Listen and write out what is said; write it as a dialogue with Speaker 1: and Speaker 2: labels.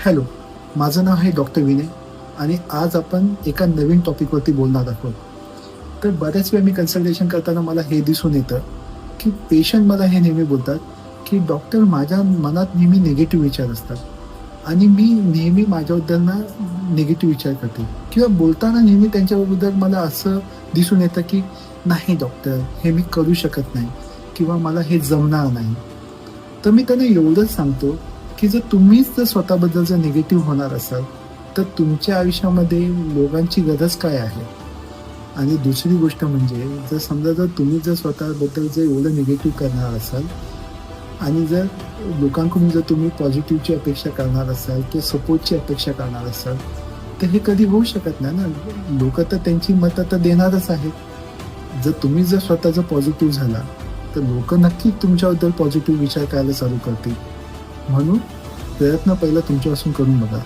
Speaker 1: Hello, माझं नाव आहे doctor Vinay आणि आज आपण एका नवीन टॉपिकवरती बोलणार आहोत. तर बऱ्याच वेळा मी कन्सल्टेशन करताना मला हे दिसून येतं, की पेशंट मला हे नेहमी बोलतात, की डॉक्टर माझ्या मनात नेहमी निगेटिव्ह विचार असतात आणि मी नेहमी माझ्याबद्दल ना निगेटिव्ह विचार करते किंवा बोलताना नेहमी त्यांच्याबद्दल मला असं दिसून येतं, की नाही डॉक्टर हे मी करू शकत नाही किंवा मला हे जमणार नाही. तर मी त्यांना एवढंच सांगतो, की जर तुम्हीच जर स्वतःबद्दल जर निगेटिव्ह होणार असाल, तर तुमच्या आयुष्यामध्ये लोकांची गरज काय आहे? आणि दुसरी गोष्ट म्हणजे जर समजा जर तुम्ही जर स्वतःबद्दल जर एवढं निगेटिव्ह करणार असाल आणि जर लोकांकडून जर तुम्ही पॉझिटिव्हची अपेक्षा करणार असाल किंवा सपोर्टची अपेक्षा करणार असाल, तर हे कधी होऊ शकत नाही ना. लोकं तर त्यांची मतं तर देणारच आहेत. जर तुम्ही जर स्वतः जर पॉझिटिव्ह झाला, तर लोकं नक्कीच तुमच्याबद्दल पॉझिटिव्ह विचार करायला चालू करतील. म्हणून प्रयत्न पहिला तुमच्यापासून करून बघा.